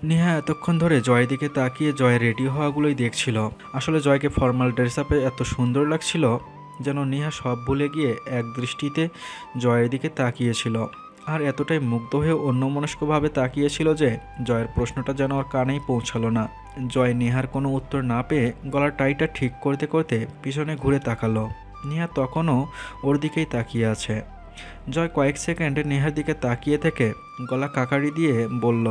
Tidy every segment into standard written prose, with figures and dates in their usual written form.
নেহা এতক্ষণ ধরে জয়ের দিকে তাকিয়ে জয়ের রেডি হওয়াগুলোই দেখছিল। আসলে জয়কে ফর্মাল ড্রেস আপে এত সুন্দর লাগছিল যেন নেহা সব ভুলে গিয়ে এক দৃষ্টিতে জয়ের দিকে তাকিয়েছিল। আর এতটাই মুগ্ধ হয়ে অন্যমনস্কভাবে তাকিয়েছিল যে জয়ের প্রশ্নটা যেন ওর কানেই পৌঁছালো না। জয় নেহার কোনো উত্তর না পেয়ে গলার টাইটা ঠিক করতে করতে পিছনে ঘুরে তাকালো। নেহা তখনও ওর দিকেই তাকিয়ে আছে। জয় কয়েক সেকেন্ড নেহার দিকে তাকিয়ে থেকে গলা কাকারি দিয়ে বলল,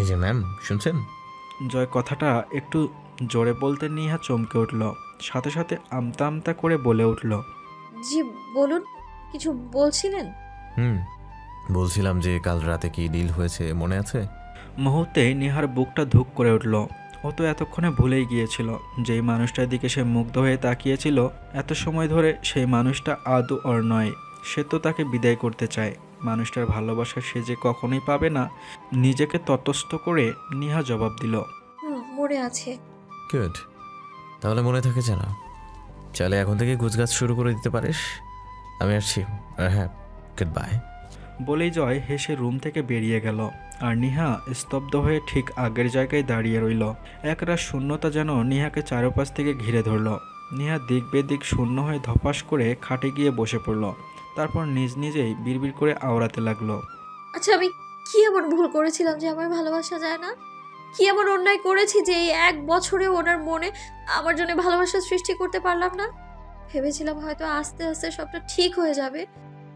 এই যে ম্যাম, শুনছেন? জয় কথাটা একটু জোরে বলতে নেহা চমকে উঠল। সাথে সাথে আমতা আমতা করে বলে উঠল, জি বলুন, কিছু বলছিলেন? হুম, বলছিলাম যে কাল রাতে কি ডিল হয়েছে মনে আছে? মুহূর্তেই নেহার বুকটা ধুক করে উঠল। ও তো এতক্ষণে ভুলেই গিয়েছিল যেই মানুষটার দিকে সে মুগ্ধ হয়ে তাকিয়েছিল এত সময় ধরে সেই মানুষটা আদৌ ওর নয়। সে তো তাকে বিদায় করতে চায়। মানুষটার ভালোবাসা সে যে কখনোই পাবে না। নিজেকে তটস্থ করে নেহা জবাব দিল, মনে আছে। গুড, তাহলে মনে থাকে যেন। চাইলে এখন থেকে গুজগাছ শুরু করে দিতে পারিস। আমি আসছি। আর হ্যাঁ, গুড বাই। বলেই জয় হেসে রুম থেকে বেরিয়ে গেল। আর নেহা স্তব্ধ হয়ে ঠিক আগের জায়গায় দাঁড়িয়ে রইল। একরাশ শূন্যতা যেন নেহাকে চারপাশ থেকে ঘিরে ধরল। নেহা দিক বেদিক শূন্য হয়ে ধপাস করে খাটে গিয়ে বসে পড়ল। তারপর নিজ নিজেই বিড়বিড় করে আওড়াতে লাগলো, আচ্ছা, আমি কি এমন ভুল করেছিলাম যে আমার ভালোবাসা যায় না? কি এমন অন্যায় করেছি যে এই 1 বছরে ওনার মনে আমার জন্য ভালোবাসা সৃষ্টি করতে পারলাম না? ভেবেছিলাম হয়তো আস্তে আস্তে সবটা ঠিক হয়ে যাবে।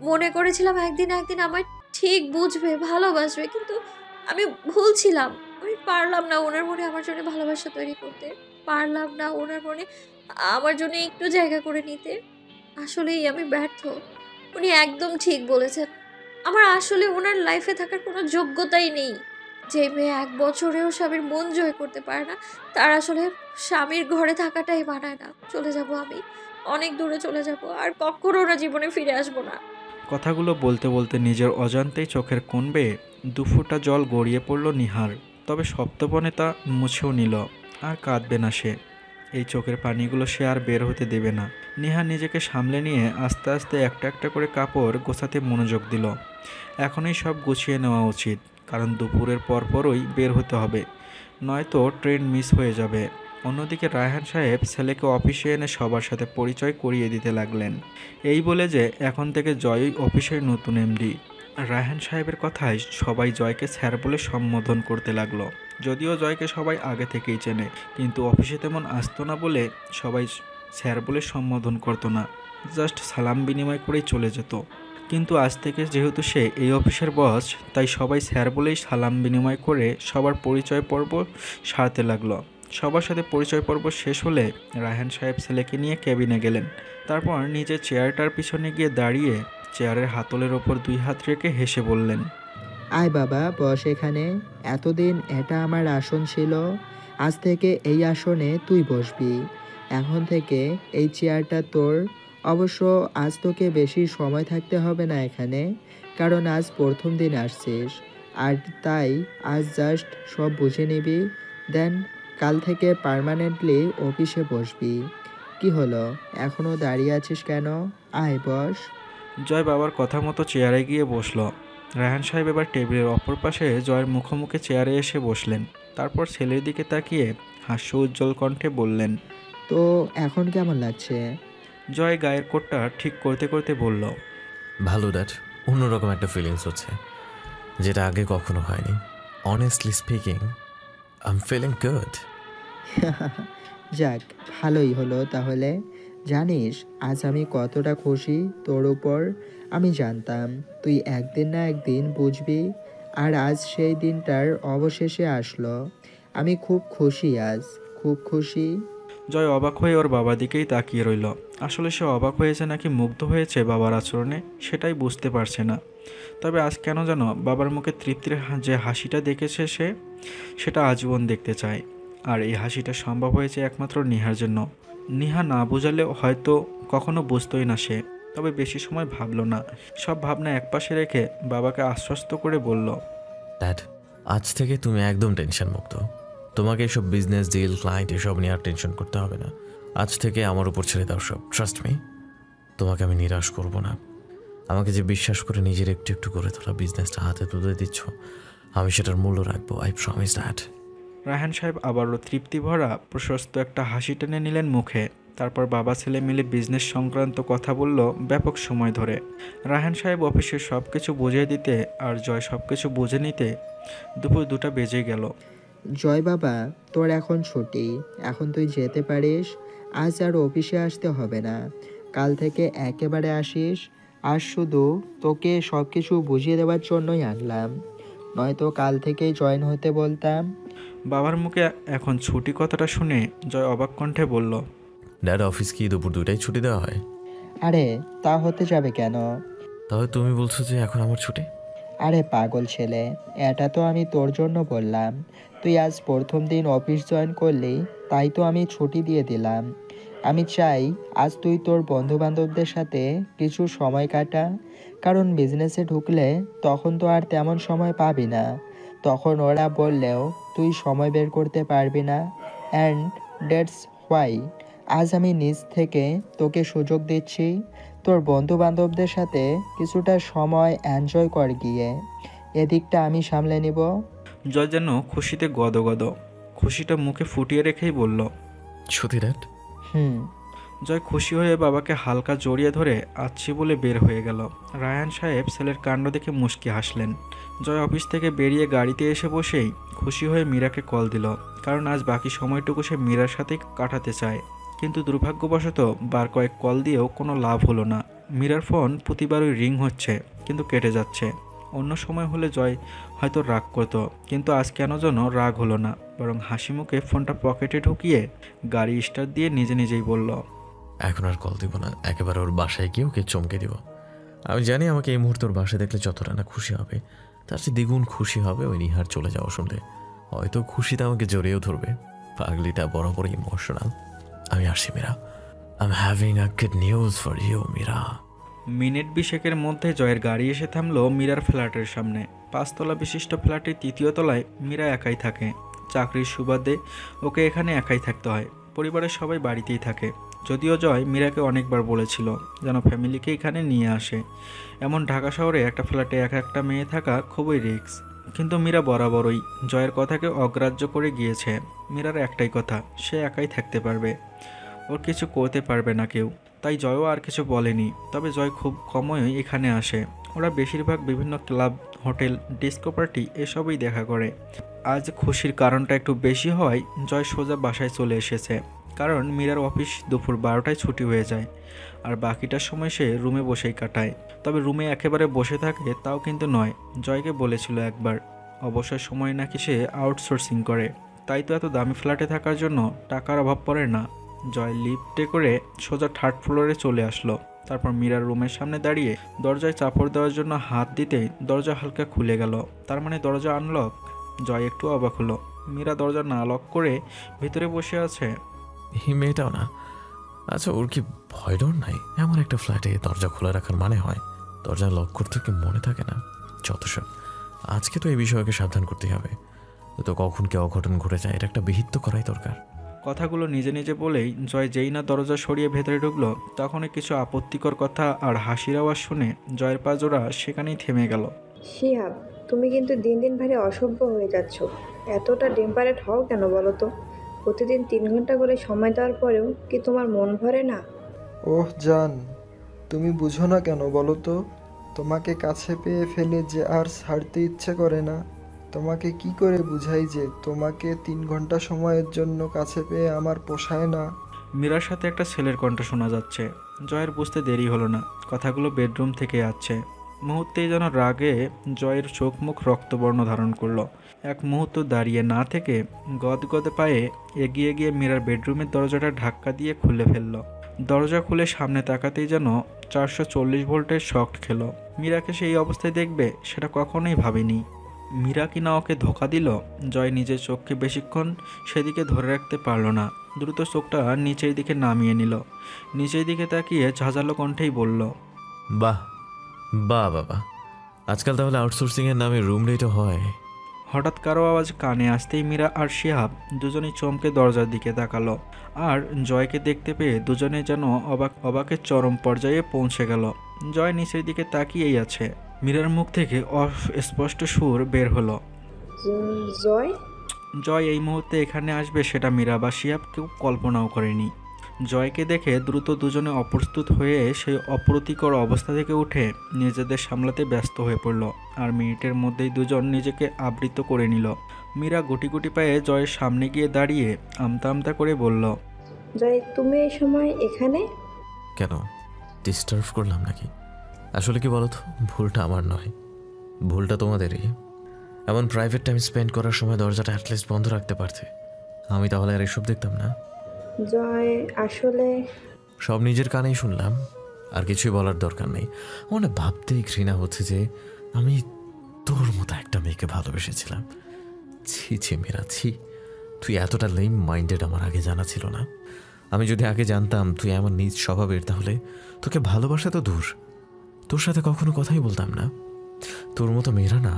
মনে করেছিলাম একদিন একদিন আমায় ঠিক বুঝবে, ভালোবাসবে, কিন্তু আমি ভুল ছিলাম। আমি পারলাম না ওনার মনে আমার জন্য ভালোবাসা তৈরি করতে। পারলাম না ওনার মনে আমার জন্য একটু জায়গা করে নিতে। আসলেই আমি ব্যর্থ। উনি একদম ঠিক বলেছেন। আমার আসলে ওনার লাইফে থাকার কোনো যোগ্যতাই নেই। যে মেয়ে 1 বছরেও স্বামীর মন জয় করতে পারে না, তার আসলে স্বামীর ঘরে থাকাটাই মানায় না। চলে যাব আমি, অনেক দূরে চলে যাব, আর কখনো না জীবনে ফিরে আসবো না। কথাগুলো বলতে বলতে নিজের অজান্তেই চোখের কোণ বেয়ে দুফোঁটা জল গড়িয়ে পড়ল নিহার। তবে সপ্তপনে তা মুছেও নিল। আর কাঁদবে না সে। এই চোখের পানিগুলো সে আর বের হতে দেবে না। নেহা নিজেকে সামলে নিয়ে আস্তে আস্তে একটা একটা করে কাপড় গোছাতে মনোযোগ দিল। এখনই সব গুছিয়ে নেওয়া উচিত, কারণ দুপুরের পরপরই বের হতে হবে, নয়তো ট্রেন মিস হয়ে যাবে। অন্যদিকে রায়হান সাহেব ছেলেকে অফিসে এনে সবার সাথে পরিচয় করিয়ে দিতে লাগলেন। এই বলে যে এখন থেকে জয়ই অফিসের নতুন এমডি। রায়হান সাহেবের কথায় সবাই জয়কে স্যার বলে সম্বোধন করতে লাগলো। যদিও জয়কে সবাই আগে থেকেই চেনে, কিন্তু অফিসে তেমন আসতো না বলে সবাই স্যার বলে সম্বোধন করতো না। জাস্ট সালাম বিনিময় করেই চলে যেত। কিন্তু আজ থেকে যেহেতু সে এই অফিসের বস, তাই সবাই স্যার বলেই সালাম বিনিময় করে সবার পরিচয় পর্ব সারতে লাগলো। সবার সাথে পরিচয় পর্ব শেষ হলে রায়হান সাহেব ছেলেকে নিয়ে কেবিনে গেলেন। তারপর নিজের চেয়ারটার পিছনে গিয়ে দাঁড়িয়ে চেয়ারের হাতলের ওপর 2 হাত রেখে হেসে বললেন, আয় বাবা, বস এখানে। এতদিন এটা আমার আসন ছিল, আজ থেকে এই আসনে তুই বসবি। এখন থেকে এই চেয়ারটা তোর। অবশ্য আজ তোকে বেশি সময় থাকতে হবে না এখানে, কারণ আজ প্রথম দিন আসছিস। আর তাই আজ জাস্ট সব বুঝে নিবি, দেন কাল থেকে পার্মানেন্টলি অফিসে বসবি। কি হলো, এখনো দাঁড়িয়ে আছিস কেন? আয় বস। জয় বাবার কথা মতো চেয়ারে গিয়ে বসলো। রায়হান সাহেব এবার টেবিলের অপর পাশে জয়ের মুখোমুখি চেয়ারে এসে বসলেন। তারপর ছেলের দিকে তাকিয়ে হাস্য উজ্জ্বল কণ্ঠে বললেন, তো এখন কেমন লাগছে? জয় গায়ের কোটটা ঠিক করতে করতে বলল, ভালো ড্যাড, অন্যরকম একটা ফিলিংস হচ্ছে, যেটা আগে কখনো হয়নি। Honestly speaking, I am feeling good. যাক, ভালোই হলো তাহলে। জানিস আজ আমি কতটা খুশি তোর উপর। আমি জানতাম তুই একদিন না একদিন বুঝবি, আর আজ সেই দিনটার অবশেষে আসলো। আমি খুব খুশি, আজ খুব খুশি। জয় অবাক হয়ে ওর বাবার দিকেই তাকিয়ে রইল। আসলে সে অবাক হয়েছে নাকি মুগ্ধ হয়েছে বাবার আচরণে সেটাই বুঝতে পারছে না। তবে আজ কেন যেন বাবার মুখে তৃপ্তির যে হাসিটা দেখেছে সেটা আজীবন দেখতে চায়। আর এই হাসিটা সম্ভব হয়েছে একমাত্র নিহার জন্য। নিহা না বোঝালে হয়তো কখনো বুঝতোই না সে। তবে বেশি সময় ভাবলো না। সব ভাবনা একপাশে রেখে বাবাকে আশ্বস্ত করে বলল, ড্যাড, আজ থেকে তুমি একদম টেনশন মুক্ত। তোমাকে এসব বিজনেস ডিল, ক্লায়েন্ট এসব নিয়ে আর টেনশন করতে হবে না। আজ থেকে আমার উপর ছেড়ে দাও সব। ট্রাস্ট মি, তোমাকে আমি নিরাশ করব না। আমাকে যে বিশ্বাস করে নিজের একটু একটু করে তোলা বিজনেসটা হাতে তুলে দিচ্ছ, আমি সেটার মূল্য রাখবো, আই প্রমিস দ্যাট। রায়হান সাহেব আবারও তৃপ্তি ভরা প্রশস্ত একটা হাসি টেনে নিলেন মুখে। তারপর বাবা ছেলে মিলে বিজনেস সংক্রান্ত কথা বলল ব্যাপক সময় ধরে। রায়হান সাহেব অফিসের সব কিছু বুঝিয়ে দিতে আর জয় সব কিছু বুঝে নিতে দুপুর 2টা বেজে গেল। জয় বাবা, তোর এখন ছুটি, এখন তুই যেতে পারিস। আজ আর অফিসে আসতে হবে না, কাল থেকে একেবারে আসিস। আজ শুধু তোকে সব কিছু বুঝিয়ে দেওয়ার জন্যই আনলাম, নয়তো কাল থেকেই জয়েন হতে বলতাম। বাবার মুখে এখন ছুটি কথাটা শুনে জয় অবাক কণ্ঠে বলল, ড্যাড, অফিস কি দুপুর 2টায় ছুটি দেওয়া হয়? আরে তা হতে যাবে কেন? তাহলে তুমি বলছো যে এখন আমার ছুটি? আরে পাগল ছেলে, এটা তো আমি তোর জন্য বললাম। তুই আজ প্রথম দিন অফিস জয়েন করলি, তাই তো আমি ছুটি দিয়ে দিলাম। আমি চাই আজ তুই তোর বন্ধুবান্ধবদের সাথে কিছু সময় কাটা, কারণ বিজনেসে ঢুকলে তখন তো আর তেমন সময় পাবি না। তখন ওরা বললেও তুই সময় বের করতে পারবি না। অ্যান্ড দ্যাটস হোয়াই আজ আমি নিজ থেকে তোকে সুযোগ দিচ্ছি। তোর বন্ধু বান্ধবদের সাথে কিছুটা সময় এনজয় কর গিয়ে, এদিকটা আমি সামলে নিব। জয় যেন খুশিতে গদগদ, খুশিটা মুখে ফুটিয়ে রেখেই বলল, সত্যি ড্যাড? হুম। জয় খুশি হয়ে বাবাকে হালকা জড়িয়ে ধরে আচ্ছি বলে বের হয়ে গেল। রায়হান সাহেব ছেলের কাণ্ড দেখে মুচকি হাসলেন। জয় অফিস থেকে বেরিয়ে গাড়িতে এসে বসেই খুশি হয়ে মীরাকে কল দিল, কারণ আজ বাকি সময়টুকু সে মীরার সাথেই কাটাতে চায়। কিন্তু দুর্ভাগ্যবশত বার কয়েক কল দিয়েও কোনো লাভ হলো না। মীরার ফোন প্রতিবারই রিং হচ্ছে কিন্তু কেটে যাচ্ছে। অন্য সময় হলে জয় হয়তো রাগ করতো, কিন্তু আজ কেন যেন রাগ হলো না, বরং হাসি মুখে ফোনটা পকেটে ঢুকিয়ে গাড়ি স্টার্ট দিয়ে নিজে নিজেই বলল, এখন আর কল দিব না, একেবারে ওর বাসায় গিয়ে ওকে চমকে দিব। আমি জানি আমাকে এই মুহূর্তে ওর বাসায় দেখলে যতটা না খুশি হবে, তার চেয়ে দ্বিগুণ খুশি হবে ওই নিহার চলে যাওয়া শুনলে। হয়তো খুশিতে আমাকে জড়িয়েও ধরবে। পাগলিটা বরাবর ইমোশনাল। আমি আসছি Meera, I am having a good news for you Meera. Minute 20 মধ্যে জয়ের গাড়ি এসে থামলো মীরার ফ্ল্যাটের সামনে। 5 তলা বিশিষ্ট ফ্ল্যাটের 3য় তলায় মীরা একাই থাকে। চাকরির সুবাদে ওকে এখানে একাই থাকতে হয়। পরিবারের সবাই বাড়িতেই থাকে। যদিও জয় মীরাকে অনেকবার বলেছিল যেন ফ্যামিলিকে এখানে নিয়ে আসে। এমন ঢাকা শহরে একটা ফ্ল্যাটে একটা মেয়ে থাকা খুবই রিস্ক। কিন্তু মীরা বরাবরই জয়ের কথাকে অগ্রাহ্য করে গিয়েছে। মীরার একটাই কথা, সে একাই থাকতে পারবে, ওর কিছু করতে পারবে না কেউ। তাই জয়ও আর কিছু বলেনি। তবে জয় খুব কমই এখানে আসে। ওরা বেশিরভাগ বিভিন্ন ক্লাব, হোটেল, ডিস্কো পার্টি এসবই দেখা করে। আজ খুশির কারণটা একটু বেশি হওয়ায় জয় সোজা বাসায় চলে এসেছে, কারণ মীরার অফিস দুপুর 12টায় ছুটি হয়ে যায় আর বাকিটার সময় সে রুমে বসেই কাটায়। তবে রুমে একেবারে বসে থাকে তাও কিন্তু নয়। জয়কে বলেছিল একবার অবসর সময় নাকি সে আউটসোর্সিং করে, তাই তো এত দামি ফ্ল্যাটে থাকার জন্য টাকার অভাব পড়ে না। জয় লিফটে করে সোজা 3rd ফ্লোরে চলে আসলো। তারপর মীরার রুমের সামনে দাঁড়িয়ে দরজায় চাপড় দেওয়ার জন্য হাত দিতেই দরজা হালকা খুলে গেল। তার মানে দরজা আনলক। জয় একটু অবাক হলো। মীরা দরজা না লক করে ভিতরে বসে আছে। এই মেয়েটাও না। আচ্ছা, ওর কি ভয় ডর নাই? এমন একটা ফ্ল্যাটে দরজা খোলা রাখার মানে হয় দরজা লক করতে কি মনে থাকে না? যত সব। আজকে তো এই বিষয়কে সাবধান করতেই হবে। তো কখন কি অঘটন ঘটে যায়, এটা একটা বিহিত তো করাই দরকার। কথাগুলো নিজে নিজে বলেই জয় যেই না দরজা সরিয়ে ভেতরে ঢুকলো, তখনই কিছু আপত্তিকর কথা আর হাসির আওয়াজ শুনে জয়ের পা জোড়া সেখানেই থেমে গেল। শিহাব, তুমি কিন্তু দিন দিন ভারী অসভ্য হয়ে যাচ্ছ। এতটা টেম্পারেট হও কেন বলো তো? প্রতিদিন 3 ঘন্টা করে সময় দেওয়ার পরেও কি তোমার মন ভরে না? ওহ জান, তুমি বুঝো না কেন বলো তো? তোমাকে কাছে পেয়ে ফেলে যে আর ছাড়তে ইচ্ছে করে না। তোমাকে কি করে বুঝাই যে তোমাকে 3 ঘন্টা সময়ের জন্য কাছে পেয়ে আমার পোষায় না? মীরার সাথে একটা ছেলের কণ্ঠ শোনা যাচ্ছে। জয়ের বুঝতে দেরি হলো না, কথাগুলো বেডরুম থেকে আসছে। মুহূর্তেই যেন রাগে জয়ের চোখ মুখ রক্তবর্ণ ধারণ করলো। এক মুহূর্ত দাঁড়িয়ে না থেকে গদগদে পায়ে এগিয়ে গিয়ে মীরার বেডরুমের দরজাটা ধাক্কা দিয়ে খুলে ফেললো। দরজা খুলে সামনে তাকাতেই যেন 440 ভোল্টের শক খেলো। মীরাকে সেই অবস্থায় দেখবে সেটা কখনোই ভাবেনি। মীরা কিনা ওকে ধোকা দিল। জয় নিজের চোখকে বেশিক্ষণ সেদিকে ধরে রাখতে পারল না। দ্রুত চোখটা নিচের দিকে নামিয়ে নিল। নিচের দিকে তাকিয়ে ঝাঁঝালো কণ্ঠেই বলল, বাহ বাহ বাবা, আজকাল তাহলে আউটসোর্সিংয়ের নামে রুম রেটও হয়। হঠাৎ কারো আওয়াজ কানে আসতেই মীরা আর শিহাব দুজনেই চমকে দরজার দিকে তাকালো। আর জয়কে দেখতে পেয়ে দুজনে যেন অবাকের চরম পর্যায়ে পৌঁছে গেল। জয় নিচের দিকে তাকিয়েই আছে। মীরার মুখ থেকে অস্পষ্ট সুর বের হলো, জয়? জয় এই মুহূর্তে এখানে আসবে সেটা মীরা বা শিহাব কেউ কল্পনাও করেনি। জয়কে দেখে দ্রুত দুজনে অপ্রস্তুত হয়ে সেই অপ্রীতিকর অবস্থা থেকে উঠে নিজেদের সামলাতে ব্যস্ত হয়ে পড়ল। আর মিনিটের মধ্যেই দুজন নিজেকে আবৃত করে নিল। মীরা গুটি গুটি পায়ে জয়ের সামনে গিয়ে দাঁড়িয়ে আমতা আমতা করে বলল, জয়, তুমি এই সময় এখানে? কেন, ডিস্টার্ব করলাম নাকি? আসলে কি বলো তো, ভুলটা আমার নয়, ভুলটা তোমাদেরই। এমন প্রাইভেট টাইম স্পেন্ড করার সময় দরজাটা অ্যাটলিস্ট বন্ধ রাখতে পারতে। আমি তাহলে আর এসব দেখতাম না। জয়, আসলে সব নিজের কানেই শুনলাম, আর কিছুই বলার দরকার নেই। মনে ভাবতেই ঘৃণা হচ্ছে যে আমি তোর মতো একটা মেয়েকে ভালোবেসেছিলাম। ছি ছি মেরা ছি, তুই এতটা লেম মাইন্ডেড আমার আগে জানা ছিল না। আমি যদি আগে জানতাম তুই এমন নিজ স্বভাবের, তাহলে তোকে ভালোবাসা তো দূর, তোর সাথে কখনো কথাই বলতাম না। তোর মতো মেয়েরা না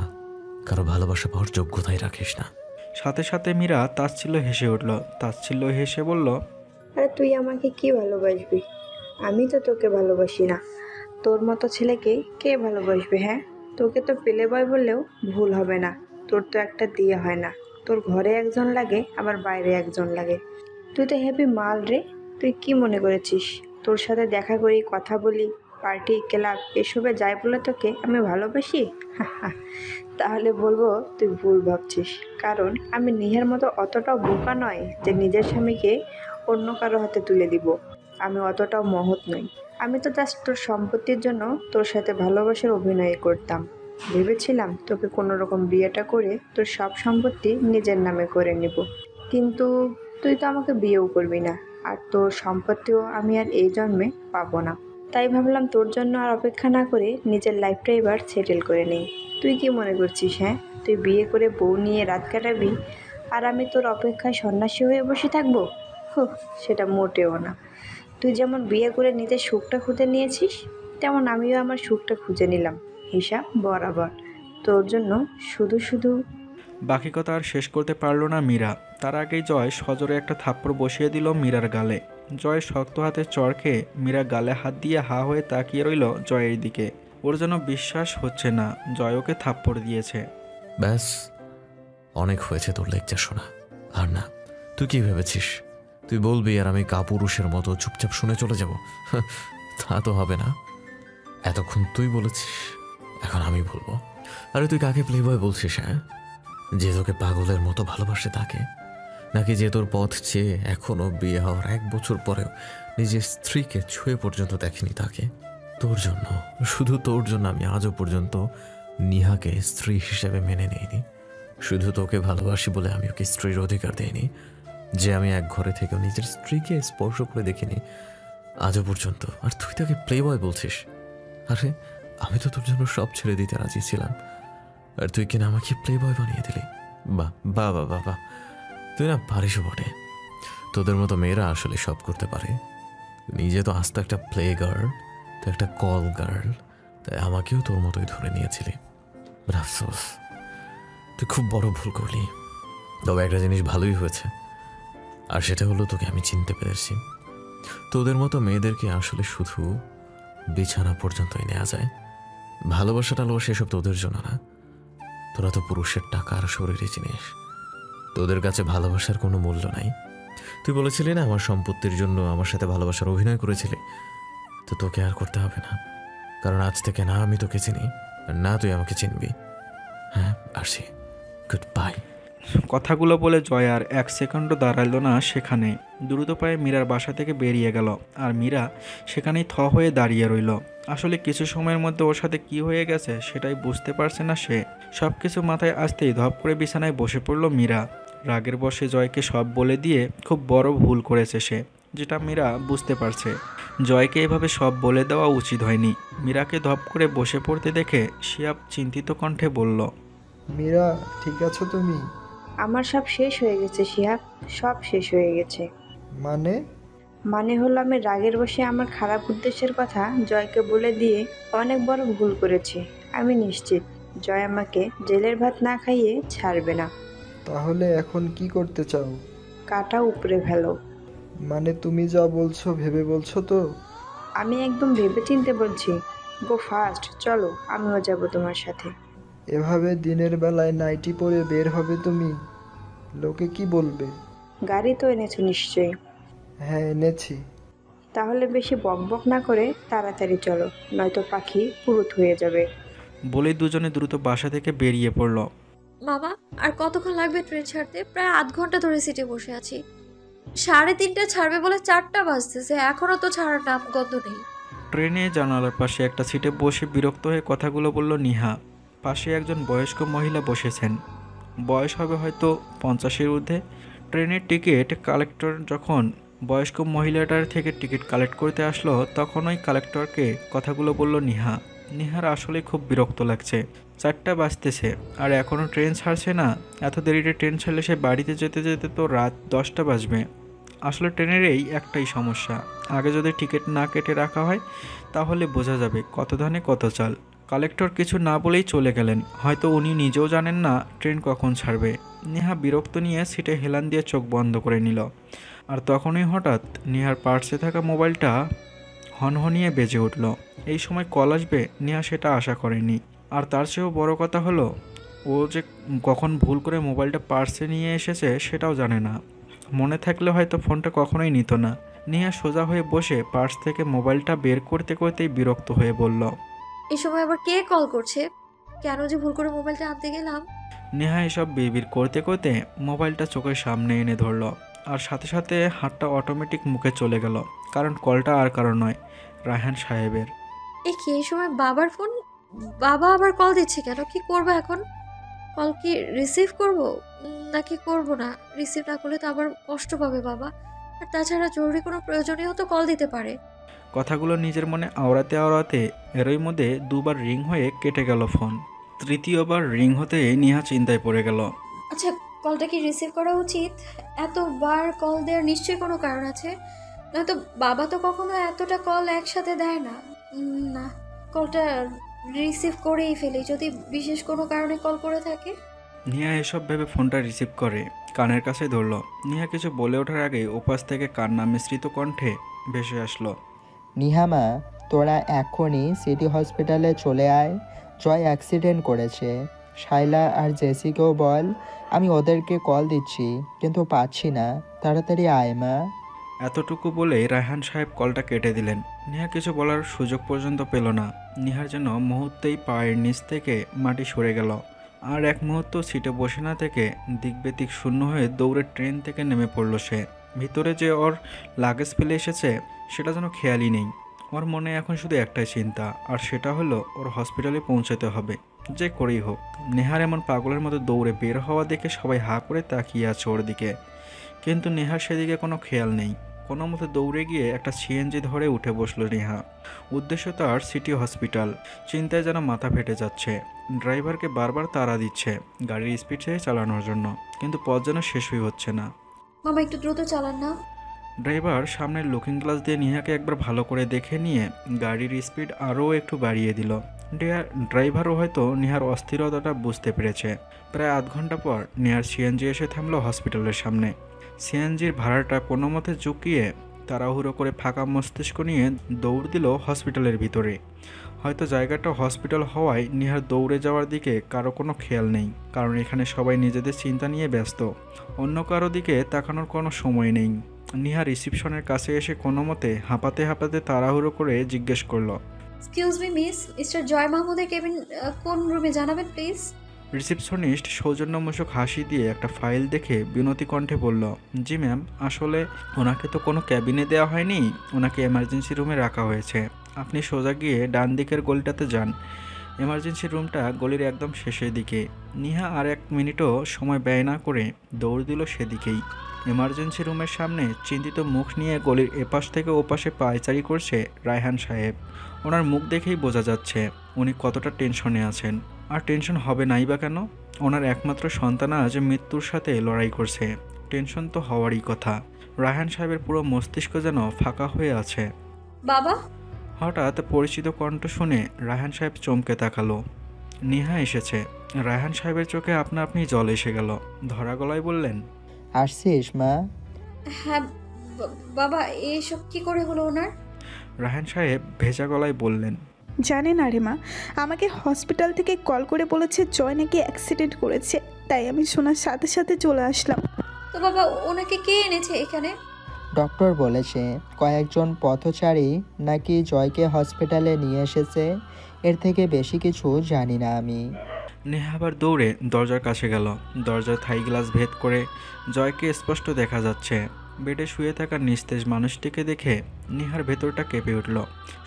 কারো ভালোবাসা পাওয়ার যোগ্যতাই রাখিস না। সাথে সাথে মীরা তাচ্ছিল্য হেসে উঠল। তাচ্ছিল্য হেসে বলল, আরে তুই আমাকে কি ভালোবাসবি? আমি তো তোকে ভালোবাসি না। তোর মতো ছেলেকে কে ভালোবাসবে? হ্যাঁ, তোকে তো পেলে বয় বললেও ভুল হবে না। তোর তো একটা দিয়ে হয় না, তোর ঘরে একজন লাগে আবার বাইরে একজন লাগে। তুই তো হেভি মাল রে। তুই কি মনে করেছিস তোর সাথে দেখা করি, কথা বলি, পার্টি ক্লাব এসবে যাই বলে তোকে আমি ভালোবাসি? তাহলে বলবো তুই ভুল ভাবছিস। কারণ আমি নিহার মতো অতটাও বোকা নয় যে নিজের স্বামীকে অন্য কারো হাতে তুলে দিব। আমি অতটাও মহৎ নই। আমি তো জাস্ট তোর সম্পত্তির জন্য তোর সাথে ভালোবাসার অভিনয় করতাম। ভেবেছিলাম তোকে কোনো রকম বিয়েটা করে তোর সব সম্পত্তি নিজের নামে করে নিব। কিন্তু তুই তো আমাকে বিয়েও করবি না, আর তোর সম্পত্তিও আমি আর এই জন্মে পাবো না। তাই ভাবলাম তোর জন্য আর অপেক্ষা না করে নিজের লাইফটা এবার সেটেল করে নেই। তুই কি মনে করছিস? হ্যাঁ, তুই বিয়ে করে বউ নিয়ে রাত কাটাবি আর আমি তোর অপেক্ষায় সন্ন্যাসী হয়ে বসে থাকবো? সেটা মোটেও না। তুই যেমন বিয়ে করে নিজের সুখটা খুঁজে নিয়েছিস, তেমন আমিও আমার সুখটা খুঁজে নিলাম, হিসাব বরাবর। তোর জন্য শুধু শুধু। বাকি কথা আর শেষ করতে পারল না মীরা। তার আগেই জয় সজোরে একটা থাপ্পড় বসিয়ে দিল মীরার গালে। জয়ের শক্ত হাতে চড় খেয়ে মীরা গালে হাত দিয়ে হা হয়ে তাকিয়ে রইল জয়ের দিকে। ওর যেন বিশ্বাস হচ্ছে না জয় ওকে থাপ্পড় দিয়েছে। ব্যাস, অনেক হয়েছে তোর লেকচার শোনা। আর না, তুই কি ভেবেছিস তুই বলবি আর আমি কাপুরুষের মতো চুপচাপ শুনে চলে যাব? তা তো হবে না। এতক্ষণ তুই বলেছিস, এখন আমি বলবো। আরে তুই কাকে প্লে বয় বলছিস? হ্যাঁ, যে তোকে পাগলের মতো ভালোবাসে তাকে? নাকি যে তোর পথ চেয়ে এখনো বিয়ে হওয়ার 1 বছর পরেও নিজের স্ত্রীকে ছুঁয়ে পর্যন্ত দেখেনি তাকে? তোর জন্য, শুধু তোর জন্য আমি আজও পর্যন্ত নিহাকে স্ত্রী হিসেবে মেনে নিইনি। শুধু তোকে ভালোবাসি বলে আমি ওকে স্ত্রীর অধিকার দিইনি। যে আমি এক ঘরে থেকেও নিজের স্ত্রীকে স্পর্শ করে দেখিনি আজও পর্যন্ত, আর তুই তাকে প্লে বয় বলছিস? আরে আমি তো তোর জন্য সব ছেড়ে দিতে রাজি ছিলাম, আর তুই কিনা আমাকে প্লে বয় বানিয়ে দিলি। বাহ বাহ বাহ বাহ বাহ, তুই না পারিস বটে। তোদের মতো মেয়েরা আসলে সব করতে পারে। নিজে তো আস্তে একটা প্লে গার্ল, তো একটা কল গার্ল, তাই আমাকেও তোর মতোই ধরে নিয়েছিলি। আফসোস, তুই খুব বড় ভুল করলি। তবে একটা জিনিস ভালোই হয়েছে, আর সেটা হলো তোকে আমি চিনতে পেরেছি। তোদের মতো মেয়েদেরকে আসলে শুধু বিছানা পর্যন্তই নেওয়া যায়। ভালোবাসা টালোবাসা এসব তোদের জন্য না। তোরা তো পুরুষের টাকা আর শরীরে জিনিস। তোদের কাছে ভালোবাসার কোনো মূল্য নাই। তুই বলেছিলি না আমার সম্পত্তির জন্য আমার সাথে ভালোবাসার অভিনয় করেছিলি, তো তোকে আর করতে হবে না। কারণ আজ থেকে না আমি তোকে চিনি, আর না তুই আমাকে চিনবি। হ্যাঁ, আসি, গুড বাই। কথাগুলো বলে জয় আর 1 সেকেন্ডও দাঁড়ালো না সেখানে। দ্রুত পায়ে মীরার বাসা থেকে বেরিয়ে গেল। আর মীরা সেখানেই থ হয়ে দাঁড়িয়ে রইল। আসলে কিছু সময়ের মধ্যে ওর সাথে কি হয়ে গেছে সেটাই বুঝতে পারছে না সে। সব কিছু মাথায় আসতেই ধপ করে বিছানায় বসে পড়ল মীরা। রাগের বশে জয়কে সব বলে দিয়ে খুব বড় ভুল করেছে সে, যেটা মীরা বুঝতে পারছে। জয়কে এভাবে সব বলে দেওয়া উচিত হয়নি। মীরাকে ধপ করে বসে পড়তে দেখে শিহাব চিন্তিত কণ্ঠে বলল, মীরা, ঠিক আছো তুমি? আমার সব শেষ হয়ে গেছে শিহাব, সব শেষ হয়ে গেছে। মানে হলো আমি রাগের বশে আমার খারাপ উদ্দেশ্যের কথা জয়কে বলে দিয়ে অনেক বড় ভুল করেছি। আমি নিশ্চিত জয় আমাকে জেলের ভাত না খাইয়ে ছাড়বে না। তাহলে এখন কি করতে চাও? কাটা উপরে ফেলো। মানে তুমি যা বলছো ভেবে বলছো তো? আমি একদম ভেবেচিন্তে বলছি। গো ফাস্ট, চলো আমিও যাব তোমার সাথে। এভাবে দিনের বেলায় নাইটি পরে বের হবে তুমি? লোকে কি বলবে? গাড়ি তো এনেছো নিশ্চয়ই। হ্যাঁ, এনেছি। তাহলে বেশি বকবক না করে তাড়াতাড়ি চলো, নয়তো পাখি পুরুত হয়ে যাবে। বলেই দুজনে দ্রুত বাসা থেকে বেরিয়ে পড়ল। মামা, আর কতক্ষণ লাগবে ট্রেন ছাড়তে? প্রায় আধ ঘন্টা ধরে সিটে বসে আছি। 3:30 ছাড়বে বলে 4টা বাজতেছে, এখনো তো ছাড়ার নাম গন্ধ নেই। ট্রেনে জানালার পাশে একটা সিটে বসে বিরক্ত হয়ে কথাগুলো বলল নিহা। পাশে একজন বয়স্ক মহিলা বসেছেন, বয়স হবে হয়তো 50-এর ঊর্ধ্বে। ট্রেনের টিকিট কালেক্টর যখন বয়স্ক মহিলাটার থেকে টিকিট কালেক্ট করতে আসলো, তখন ওই কালেক্টরকে কথাগুলো বলল নিহা। নিহার আসলে খুব বিরক্ত লাগছে। 4টা বাজতেছে আর এখনও ট্রেন ছাড়ছে না। এত দেরিতে ট্রেন ছাড়লে সে বাড়িতে যেতে যেতে তো রাত 10টা বাজবে। আসলে ট্রেনের এই একটাই সমস্যা, আগে যদি টিকিট না কেটে রাখা হয় তাহলে বোঝা যাবে কত ধানে কত চাল। কালেক্টর কিছু না বলেই চলে গেলেন, হয়তো উনি নিজেও জানেন না ট্রেন কখন ছাড়বে। নেহা বিরক্ত নিয়ে সিটে হেলান দিয়ে চোখ বন্ধ করে নিল। আর তখনই হঠাৎ নেহার পার্সে থাকা মোবাইলটা হনহনিয়ে বেজে উঠল। এই সময় কল আসবে নেহা সেটা আশা করেনি। আর তার চেয়েও বড় কথা হলো, ও যে কখন ভুল করে মোবাইলটা পার্সে নিয়ে এসেছে সেটাও জানে না। মনে থাকলে হয়তো ফোনটা কখনোই নিত না। নেহা সোজা হয়ে বসে পার্স থেকে মোবাইলটা বের করতে করতেই বিরক্ত হয়ে বলল। এই সময় আবার কে কল করছে? কেন যে ভুল করে মোবাইলটা আনতে গেলাম? নেহা এসব বিড়বিড় করতে করতে মোবাইলটা চোখের সামনে এনে ধরল। আর সাথে সাথে হাতটা অটোমেটিক মুখে চলে গেল, কারণ কলটা আর কারো নয়, রায়হান সাহেবের। কি এই সময় বাবার ফোন? বাবা আবার কল দিচ্ছে কেন? কি করবো এখন? কল কি রিসিভ করব নাকি করব না? রিসিভ না করলে তো আবার কষ্ট পাবে বাবা। আর তাছাড়া জরুরি কোনো প্রয়োজনেও তো কল দিতে পারে। কথাগুলো নিজের মনে আওড়াতে আওড়াতে এরই মধ্যে 2বার রিং হয়ে কেটে গেল ফোন। 3য় বার রিং হতে নেহা চিন্তায় পড়ে গেল। আচ্ছা, কলটা কি রিসিভ করা উচিত? এতবার কল দেওয়ার নিশ্চয়ই কোনো কারণ আছে, নয়তো বাবা তো কখনো এতটা কল একসাথে দেয় না। না, কলটা রিসিভ করেই ফেলি, যদি বিশেষ কোনো কারণে কল করে থাকে। নেহা এসব ভেবে ফোনটা রিসিভ করে কানের কাছে ধরল। নেহা কিছু বলে ওঠার আগে ওপাশ থেকে কান্না মিশ্রিত কণ্ঠে ভেসে আসলো। নিহামা, তোরা এখনই সিটি হসপিটালে চলে আয়। জয় অ্যাক্সিডেন্ট করেছে। শাইলা আর জেসিকেও বল, আমি ওদেরকে কল দিচ্ছি কিন্তু পাচ্ছি না। তাড়াতাড়ি আয় মা। এতটুকু বলে রায়হান সাহেব কলটা কেটে দিলেন। নেহা কিছু বলার সুযোগ পর্যন্ত পেল না। নেহার যেন মুহূর্তেই পায়ের নিচ থেকে মাটি সরে গেল। আর এক মুহূর্ত সিটে বসে না থেকে দিকবেদিক শূন্য হয়ে দৌড়ে ট্রেন থেকে নেমে পড়ল সে। ভিতরে যে ওর লাগেজ ফেলে এসেছে সেটা যেন খেয়ালই নেই। ওর মনে এখন শুধু একটাই চিন্তা, আর সেটা হলো ওর হসপিটালে পৌঁছাতে হবে যে করেই হোক। নেহার এমন পাগলের মতো দৌড়ে বের হওয়া দেখে সবাই হাঁ করে তাকিয়ে আছে ওর দিকে, কিন্তু নেহার সেদিকে কোনো খেয়াল নেই। কোনো মতে দৌড়ে গিয়ে একটা সিএনজি ধরে উঠে বসলো নেহা। উদ্দেশ্য তার সিটি হসপিটাল। চিন্তায় যেন মাথা ফেটে যাচ্ছে। ড্রাইভারকে বারবার তাড়া দিচ্ছে গাড়ির স্পিড চেয়ে চালানোর জন্য, কিন্তু পথ যেন শেষই হচ্ছে না। মামা একটু দ্রুত চালান না। ড্রাইভার সামনের লুকিং গ্লাস দিয়ে নেহাকে একবার ভালো করে দেখে নিয়ে গাড়ির স্পিড আরও একটু বাড়িয়ে দিল। ড্রাইভারও হয়তো নেহার অস্থিরতাটা বুঝতে পেরেছে। প্রায় আধ ঘন্টা পর নেহার সিএনজি এসে থামলো হসপিটালের সামনে। সিএনজির ভাড়াটা কোনো মতে চুকিয়ে তাড়াহুড়ো করে ফাঁকা মস্তিষ্ক নিয়ে দৌড় দিল হসপিটালের ভিতরে। হয়তো জায়গাটা হসপিটাল হওয়ায় নেহার দৌড়ে যাওয়ার দিকে কারো কোনো খেয়াল নেই, কারণ এখানে সবাই নিজেদের চিন্তা নিয়ে ব্যস্ত। অন্য কারো দিকে তাকানোর কোনো সময় নেই। নেহা রিসিপশনের কাছে এসে কোনো মতে হাঁপাতে হাঁপাতে তাড়াহুড়ো করে জিজ্ঞেস করলো, এক্সকিউজ মি মিস, মিস্টার জয় মাহমুদের কেবিন কোন রুমে জানাবেন প্লিজ? রিসেপশনিস্ট সৌজন্যমূলক হাসি দিয়ে একটা ফাইল দেখে বিনতি কণ্ঠে বলল, জি ম্যাম, আসলে ওনাকে তো কোনো ক্যাবিনে দেওয়া হয়নি, ওনাকে এমার্জেন্সি রুমে রাখা হয়েছে। আপনি সোজা গিয়ে ডান দিকের গলিটাতে যান। এমার্জেন্সি রুমটা গলির একদম শেষের দিকে। নেহা আর 1 মিনিটও সময় ব্যয় না করে দৌড় দিল সেদিকেই। এমার্জেন্সি রুমের সামনে চিন্তিত মুখ নিয়ে গলির এপাশ থেকে ওপাশে পায়চারি করছে রায়হান সাহেব। ওনার মুখ দেখেই বোঝা যাচ্ছে উনি কতটা টেনশনে আছেন। আর টেনশন হবে নাই বা কেন? ওনার একমাত্র সন্তান আজ মৃত্যুর সাথে লড়াই করছে। টেনশন তো হওয়ারই কথা। রায়হান সাহেবের পুরো মস্তিষ্ক যেন ফাঁকা হয়ে আছে। বাবা! হঠাৎ পরিচিত কণ্ঠ শুনে রায়হান সাহেব চমকে তাকালো। নেহা এসেছে। রায়হান সাহেবের চোখে আপনা আপনি জল এসে গেল। ধরা গলায় বললেন, আসছিস মা? হ্যাঁ বাবা, এসব কি করে হলো ওনার? রায়হান সাহেব ভেজা গলায় বললেন, জানে না রে মা, আমাকে হসপিটাল থেকে কল করে বলেছে জয় নাকি অ্যাক্সিডেন্ট করেছে, তাই আমি শোনার সাথে সাথে চলে আসলাম। তো বাবা ওনাকে কে এনেছে এখানে? ডক্টর বলেছে কয়েকজন পথচারী নাকি জয়কে হসপিটালে নিয়ে এসেছে। এর থেকে বেশি কিছু জানি না আমি। নেহা আবার দৌড়ে দরজার কাছে গেল। দরজার থাই গ্লাস ভেদ করে জয়কে স্পষ্ট দেখা যাচ্ছে। বেডে শুয়ে থাকা নিস্তেজ মানুষটিকে দেখে নেহার ভেতরটা কেঁপে উঠল।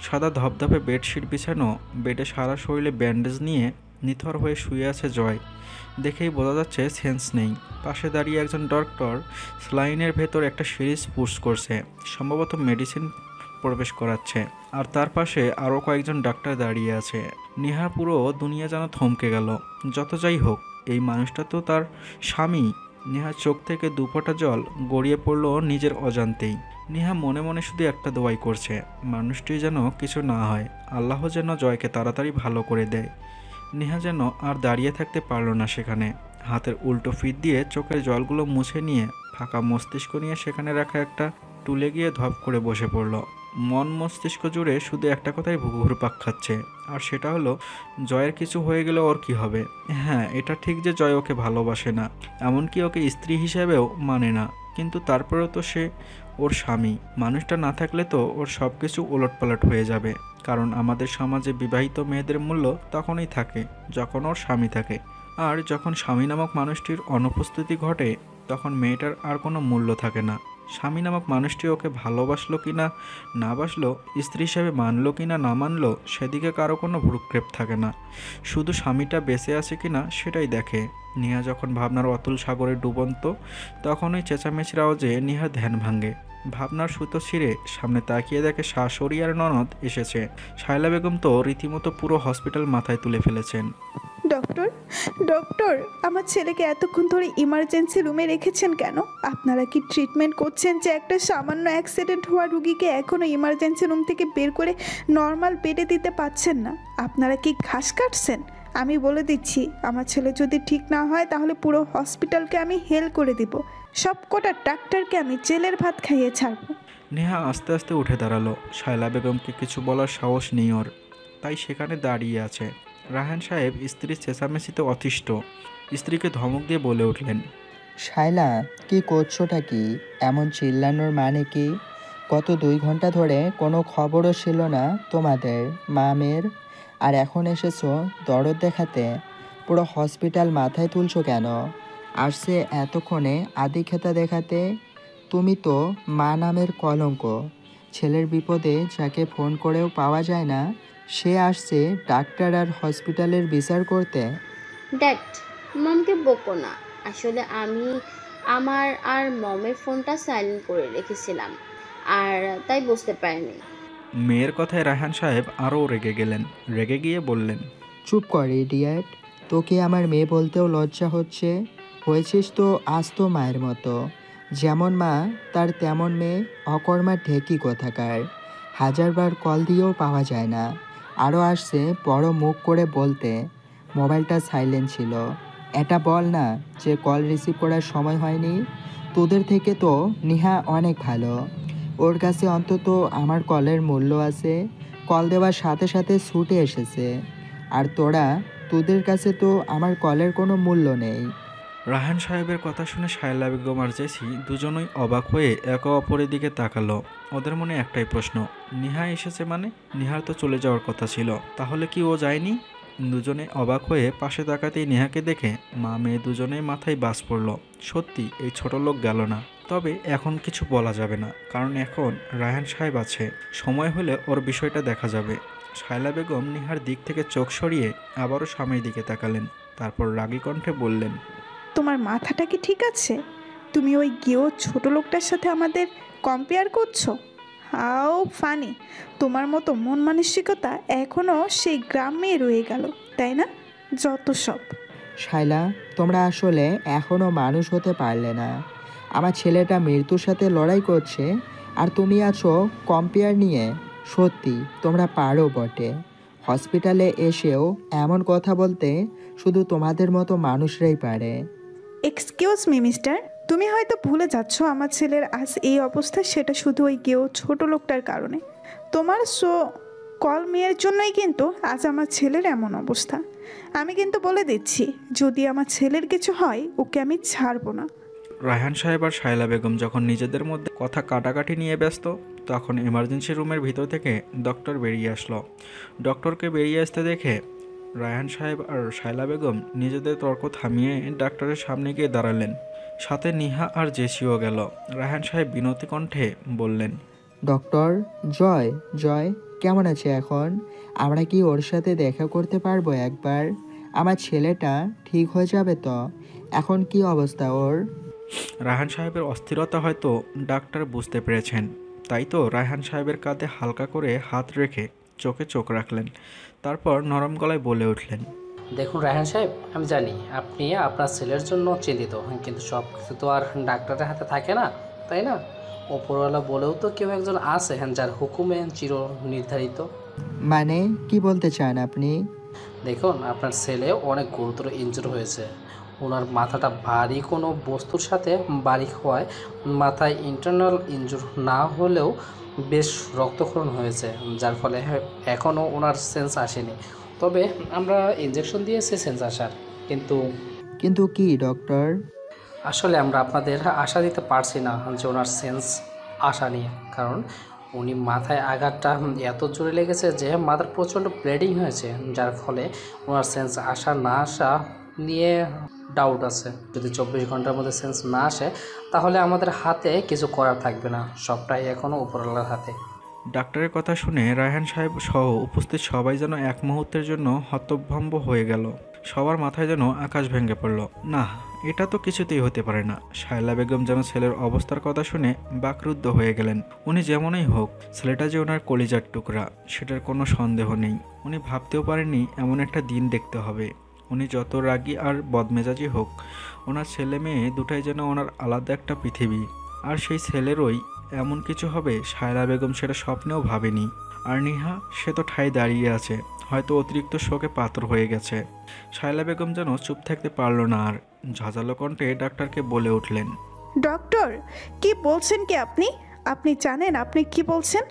সাদা ধপধপে বেডশিট বিছানো, বেডে সারা শরীরে ব্যান্ডেজ নিয়ে নিথর হয়ে শুয়ে আছে জয়। দেখেই বোঝা যাচ্ছে সেন্স নেই। পাশে দাঁড়িয়ে একজন ডক্টর স্লাইনের ভেতর একটা সিরিজ পুশ করছে, সম্ভবত মেডিসিন প্রবেশ করাচ্ছে। আর তার পাশে আরও কয়েকজন ডাক্তার দাঁড়িয়ে আছে। নেহার পুরো দুনিয়া যেন থমকে গেল। যত যাই হোক, এই মানুষটা তো তার স্বামী। নেহার চোখ থেকে দুফোঁটা জল গড়িয়ে পড়ল নিজের অজান্তেই। নেহা মনে মনে শুধু একটা দোয়াই করছে, মানুষটি যেন কিছু না হয়, আল্লাহ যেন জয়কে তাড়াতাড়ি ভালো করে দেয়। নেহা যেন আর দাঁড়িয়ে থাকতে পারল না সেখানে। হাতের উল্টো ফিট দিয়ে চোখের জলগুলো মুছে নিয়ে ফাঁকা মস্তিষ্ক নিয়ে সেখানে রাখা একটা টুলে গিয়ে ধপ করে বসে পড়ল। মন মস্তিষ্ক জুড়ে শুধু একটা কথাই ঘুরপাক খাচ্ছে, আর সেটা হলো জয়ের কিছু হয়ে গেলে ওর কি হবে। হ্যাঁ, এটা ঠিক যে জয় ওকে ভালোবাসে না, এমনকি ওকে স্ত্রী হিসেবেও মানে না, কিন্তু তারপরেও তো সে ওর স্বামী। মানুষটা না থাকলে তো ওর সব কিছু ওলটপালট হয়ে যাবে। কারণ আমাদের সমাজে বিবাহিত মেয়েদের মূল্য তখনই থাকে যখন ওর স্বামী থাকে, আর যখন স্বামী নামক মানুষটির অনুপস্থিতি ঘটে তখন মেয়েটার আর কোনো মূল্য থাকে না। স্বামী নামক মানুষটি ওকে ভালোবাসলো কি না, না বাসলো, স্ত্রী হিসেবে মানলো কি না না মানলো, সেদিকে কারো কোনো ভ্রুক্ষেপ থাকে না। শুধু স্বামীটা বেঁচে আছে কি না সেটাই দেখে। নেহা যখন ভাবনার অতুল সাগরে ডুবন্ত, তখন ওই চেঁচামেচির আওয়াজে নেহার ধ্যান ভাঙে। ভাবনার সুতো ছিঁড়ে সামনে তাকিয়ে দেখে শাশুড়ি আর ননদ এসেছে। শায়লা বেগম তো রীতিমতো পুরো হসপিটাল মাথায় তুলে ফেলেছেন। ডক্টর, ডক্টর, আমার ছেলেকে এতক্ষণ ধরে ইমার্জেন্সি রুমে রেখেছেন কেন? আপনারা কি ট্রিটমেন্ট করছেন যে একটা সামান্য অ্যাক্সিডেন্ট হওয়া রুগীকে এখনও ইমার্জেন্সি রুম থেকে বের করে নর্মাল বেডে দিতে পারছেন না? আপনারা কি ঘাস কাটছেন? আমি বলে দিচ্ছি, আমার ছেলে যদি ঠিক না হয় তাহলে পুরো হসপিটালকে আমি হেল করে দিব। সব কটা ডাক্তারকে আমি জেলের ভাত খাইয়ে ছাড়বো। নেহা আস্তে আস্তে উঠে দাঁড়ালো। শায়লা বেগমকে কিছু বলার সাহস নেই ওর, তাই সেখানে দাঁড়িয়ে আছে। রায়হান সাহেব স্ত্রীর চেঁচামেচিতে অতিষ্ঠ। স্ত্রীকে ধমক দিয়ে বলে উঠলেন, শায়লা, কি করছোটা কি? এমন চিল্লানোর মানে কি? গত 2 ঘন্টা ধরে কোনো খবরও ছিল না তোমাদের মামের, আর এখন এসেছো দরদ দেখাতে। পুরো হসপিটাল মাথায় তুলছো কেন? আসছে এতক্ষণে আদিক্ষেতা দেখাতে। তুমি তো মা নামের কলঙ্ক। ছেলের বিপদে যাকে ফোন করেও পাওয়া যায় না, সে আসছে ডাক্তার আর হসপিটালের বিচার করতে। ড্যাড, মমকে বকো না। আসলে আমি আমার আর মমের ফোনটা সাইলেন্ট করে রেখেছিলাম, আর তাই বুঝতে পারিনি। মেয়ের কথায় রায়হান সাহেব আরও রেগে গেলেন। রেগে গিয়ে বললেন, চুপ কর ইডিয়েট, তোকে আমার মেয়ে বলতেও লজ্জা হচ্ছে। হয়েছিস তো আস্ত মায়ের মতো। যেমন মা তার তেমন মেয়ে, অকর্মা ঢেকি কোথাকার। 1000বার কল দিয়েও পাওয়া যায় না। আরও আসছে বড় মুখ করে বলতে মোবাইলটা সাইলেন্ট ছিল। এটা বল না যে কল রিসিভ করার সময় হয়নি। তোদের থেকে তো নেহা অনেক ভালো। ওর কাছে অন্তত আমার কলের মূল্য আছে। কল দেওয়ার সাথে সাথে ছুটে এসেছে। আর তোদের কাছে তো আমার কলের কোনো মূল্য নেই। রায়হান সাহেবের কথা শুনে শায়লা বেগম আর জেসি দুজনই অবাক হয়ে একে অপরের দিকে তাকালো। ওদের মনে একটাই প্রশ্ন, নেহা এসেছে মানে? নেহার তো চলে যাওয়ার কথা ছিল, তাহলে কি ও যায়নি? দুজনে অবাক হয়ে পাশে তাকাতেই নেহাকে দেখে মা মেয়ে দুজনেই মাথায় বাজ পড়ল। সত্যি এই ছোট লোক গেল না। তবে এখন কিছু বলা যাবে না, কারণ এখন রায়হান সাহেব আছে। সময় হলে ওর বিষয়টা দেখা যাবে। শায়লা বেগম নেহার দিক থেকে চোখ সরিয়ে আবারও স্বামীর দিকে তাকালেন। তারপর রাগী কণ্ঠে বললেন, তোমার মাথাটা কি ঠিক আছে? তুমি ওই গেও ছোট লোকটার সাথে আমাদের কম্পেয়ার করছো? হাও ফানি! তোমার মতো মন মানসিকতা এখনও সেই গ্রামে রয়ে গেল, তাই না? যত সব। শায়লা, তোমরা আসলে এখনও মানুষ হতে পারলে না। আমার ছেলেটা মৃত্যুর সাথে লড়াই করছে, আর তুমি আছো কম্পেয়ার নিয়ে। সত্যি তোমরা পারো বটে। হসপিটালে এসেও এমন কথা বলতে শুধু তোমাদের মতো মানুষরাই পারে। এক্সকিউজ মি মিস্টার, তুমি হয়তো ভুলে যাচ্ছ আমার ছেলের আজ এই অবস্থা সেটা শুধু ওই গেও ছোট লোকটার কারণে। তোমার কল মেয়ের জন্যই কিন্তু আজ আমার ছেলের এমন অবস্থা। আমি কিন্তু বলে দিচ্ছি, যদি আমার ছেলের কিছু হয় ওকে আমি ছাড়বো না। রায়হান সাহেব আর শায়লা বেগম যখন নিজেদের মধ্যে কথা কাটাকাটি নিয়ে ব্যস্ত, তখন এমার্জেন্সি রুমের ভিতর থেকে ডক্টর বেরিয়ে আসলো। ডক্টরকে বেরিয়ে আসতে দেখে রায়হান সাহেব আর শায়লা বেগম নিজেদের তর্ক থামিয়ে ডাক্তারের সামনে গিয়ে দাঁড়ালেন। সাথে নিহা আর জেসিও গেল। রায়হান সাহেব বিনতি কণ্ঠে বললেন, ডক্টর জয়, জয় কেমন আছে এখন? আমরা কি ওর সাথে দেখা করতে পারবো একবার? আমার ছেলেটা ঠিক হয়ে যাবে তো? এখন কি অবস্থা ওর? রায়হান সাহেবের অস্থিরতা হয়তো ডাক্তার বুঝতে পেরেছেন, তাই তো রায়হান সাহেবের কাঁধে হালকা করে হাত রেখে চোখে চোখ রাখলেন। তারপর নরম গলায় বলে উঠলেন, দেখুন রায়হান সাহেব, আমি জানি আপনি আপনার ছেলের জন্য চিন্তিত, কিন্তু সব কিছু তো আর ডাক্তারের হাতে থাকে না, তাই না? ওপরওয়ালা বলেও তো কেউ একজন আছে যার হুকুমে চির নির্ধারিত। মানে কি বলতে চান আপনি? দেখুন, আপনার ছেলে অনেক গুরুতর ইনজুর হয়েছে। ওনার মাথাটা ভারী কোনো বস্তুর সাথে বাড়ি হওয়ায় মাথায় ইন্টারনাল ইনজুর না হলেও বেশ রক্তক্ষরণ হয়েছে, যার ফলে এখনও ওনার সেন্স আসেনি। তবে আমরা ইনজেকশন দিয়েছি সেন্স আসার, কিন্তু কি ডক্টর? আসলে আমরা আপনাদের আশা দিতে পারছি না যে ওনার সেন্স আসা নিয়ে, কারণ উনি মাথায় আঘাতটা এত জোরে লেগেছে যে মাথার প্রচণ্ড ব্লিডিং হয়েছে, যার ফলে ওনার সেন্স আসা না আসা নিয়ে ডাউট আছে। যদি 24 ঘন্টার মধ্যে সেন্স না আসে তাহলে আমাদের হাতে কিছু করার থাকবে না, সবটাই এখনও উপরওয়ালার হাতে। ডাক্তারের কথা শুনে রায়হান সাহেব সহ উপস্থিত সবাই যেন এক মুহূর্তের জন্য হতভম্ব হয়ে গেল। সবার মাথায় যেন আকাশ ভেঙে পড়ল। না, এটা তো কিছুতেই হতে পারে না। শায়লা বেগম যেন ছেলের অবস্থার কথা শুনে বাকরুদ্ধ হয়ে গেলেন। উনি যেমনই হোক, ছেলেটা যে ওনার কলিজার টুকরা সেটার কোনো সন্দেহ নেই। উনি ভাবতেও পারেননি এমন একটা দিন দেখতে হবে। উনি যত রাগী আর বদমেজাজি হোক, ওনার ছেলে মেয়ে দুটাই যেন ওনার আলাদা একটা পৃথিবী। আর সেই ছেলেরই এমন কিছু হবে, শায়লা বেগম সেটা স্বপ্নেও ভাবেনি। আর নিহা, সে তো ঠায় দাঁড়িয়ে আছে, হয়তো অতিরিক্ত শোকে পাথর হয়ে গেছে। শায়লা বেগম যেন চুপ থাকতে পারল না আর ঝাঁঝালো কণ্ঠে ডাক্তারকে বলে উঠলেন, ডক্টর কি বলছেন কি আপনি? আপনি জানেন আপনি কি বলছেন?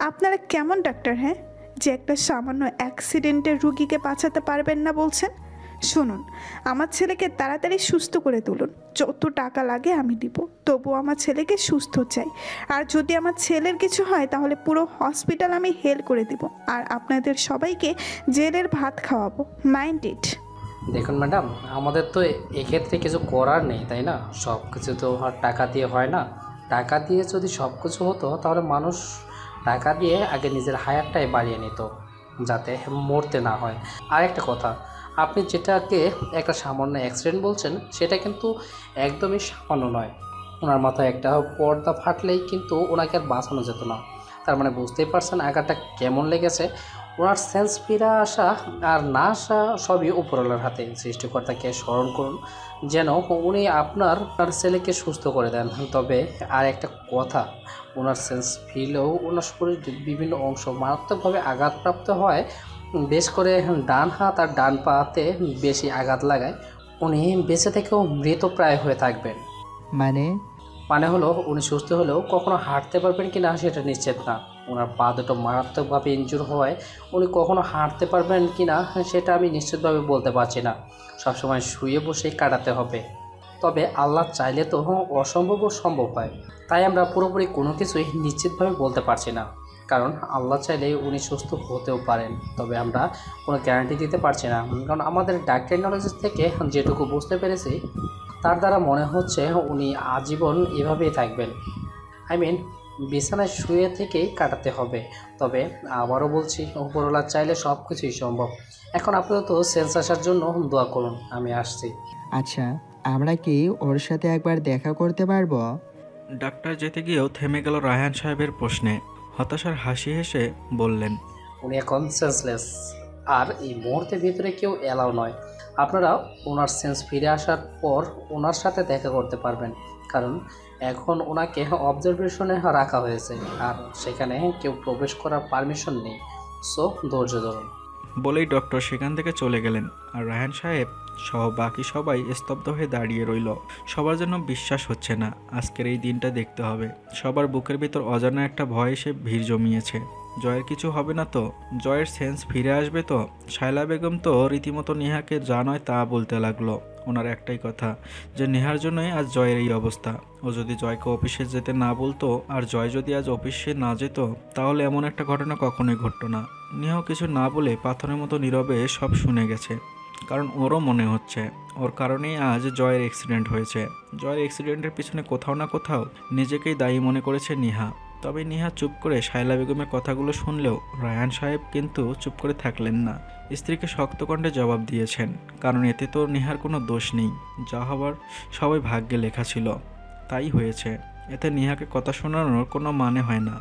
আপনারা কেমন ডাক্তার, হ্যাঁ, যে একটা সামান্য অ্যাক্সিডেন্টের রুগীকে বাঁচাতে পারবেন না বলছেন? শুনুন, আমার ছেলেকে তাড়াতাড়ি সুস্থ করে তুলুন। যত টাকা লাগে আমি দিব, তবু আমার ছেলেকে সুস্থ চাই। আর যদি আমার ছেলের কিছু হয় তাহলে পুরো হসপিটাল আমি হেল করে দিব, আর আপনাদের সবাইকে জেলের ভাত খাওয়াবো। Mind it. দেখুন ম্যাডাম, আমাদের তো এক্ষেত্রে কিছু করার নেই, তাই না? সব কিছু তো আর টাকা দিয়ে হয় না। টাকা দিয়ে যদি সব কিছু হতো তাহলে মানুষ টাকা দিয়ে আগে নিজের হায়ারটাই বাড়িয়ে নিত, যাতে মরতে না হয়। আর একটা কথা, আপনি যেটাকে একটা সামান্য অ্যাক্সিডেন্ট বলছেন সেটা কিন্তু একদমই সামান্য নয়। ওনার মাথায় একটা পর্দা ফাটলেই কিন্তু ওনাকে আর বাঁচানো যেত না। তার মানে বুঝতেই পারছেন আঘাতটা কেমন লেগেছে। ওনার সেন্স ফিরে আসা আর না আসা সবই উপরওয়ালার হাতে। সৃষ্টিকর্তাকে স্মরণ করুন যেন উনি আপনার ছেলেকে সুস্থ করে দেন। তবে আর একটা কথা, ওনার সেন্স ফিরলেও ওনার শরীরের বিভিন্ন অংশ মারাত্মকভাবে আঘাতপ্রাপ্ত হয়। বেশ করে ডান হাত আর ডান পাতে বেশি আঘাত লাগায় উনি বেঁচে থেকেও মৃতপ্রায় হয়ে থাকবেন। মানে হলো উনি সুস্থ হলেও কখনো হাঁটতে পারবেন কি না সেটা নিশ্চিত না। ওনার পা দুটো মারাত্মকভাবে ইনজুর হওয়ায় উনি কখনো হাঁটতে পারবেন কি না সেটা আমি নিশ্চিতভাবে বলতে পারছি না। সবসময় শুয়ে বসেই কাটাতে হবে। তবে আল্লাহ চাইলে তো অসম্ভবও সম্ভব হয়। তাই আমরা পুরোপুরি কোনো কিছুই নিশ্চিতভাবে বলতে পারছি না, কারণ আল্লাহ চাইলে উনি সুস্থ হতেও পারেন। তবে আমরা কোনো গ্যারান্টি দিতে পারছি না, কারণ আমাদের ডাক্তারি নলেজ থেকে যেটুকু বুঝতে পেরেছি তার দ্বারা মনে হচ্ছে উনি আজীবন এভাবেই থাকবেন। বিছানায় শুয়ে থেকেই কাটাতে হবে। তবে আবারও বলছি, উপরওয়ালা চাইলে সব কিছুই সম্ভব। এখন আপাতত সেন্স আসার জন্য দোয়া করুন, আমি আসছি। আচ্ছা, আমরা কি ওর সাথে একবার দেখা করতে পারবো? ডাক্তার যেতে গিয়েও থেমে গেল রায়হান সাহেবের প্রশ্নে। হতাশার হাসি হেসে বললেন, উনি এখন সেন্সলেস, আর এই মুহূর্তের ভিতরে কেউ এলাও নয়। আপনারা ওনার সেন্স ফিরে আসার পর ওনার সাথে দেখা করতে পারবেন, কারণ এখন ওনাকে অবজারভেশনে রাখা হয়েছে আর সেখানে কেউ প্রবেশ করার পারমিশন নেই। সো ধৈর্য ধরুন। বলেই ডক্টর সেখান থেকে চলে গেলেন। আর রায়হান সাহেব সহ বাকি সবাই স্তব্ধ হয়ে দাঁড়িয়ে রইল। সবার জন্য বিশ্বাস হচ্ছে না আজকের এই দিনটা দেখতে হবে। সবার বুকের ভিতর অজানা একটা ভয় এসে ভিড় জমিয়েছে। জয়ের কিছু হবে না তো? জয়ের সেন্স ফিরে আসবে তো? শায়লা বেগম তো রীতিমতো নেহাকে যা নয় তা বলতে লাগলো। ওনার একটাই কথা যে নেহার জন্যই আজ জয়ের এই অবস্থা। ও যদি জয়কে অফিসে যেতে না বলতো আর জয় যদি আজ অফিসে না যেত তাহলে এমন একটা ঘটনা কখনোই ঘটতো না। নেহাও কিছু না বলে পাথরের মতো নীরবে সব শুনে গেছে, কারণ ওরও মনে হচ্ছে ওর কারণেই আজ জয়ের অ্যাক্সিডেন্ট হয়েছে। জয়ের অ্যাক্সিডেন্টের পিছনে কোথাও না কোথাও নিজেকেই দায়ী মনে করেছে নেহা। তবে নেহা চুপ করে শায়লা বেগমের কথাগুলো শুনলেও রায়হান সাহেব কিন্তু চুপ করে থাকলেন না। স্ত্রীকে শক্ত কণ্ঠে জবাব দিয়েছেন, কারণ এতে তো নেহার কোনো দোষ নেই। যা হবার সবাই ভাগ্যে লেখা ছিল, তাই হয়েছে। এতে নেহাকে কথা শোনানোর কোনো মানে হয় না।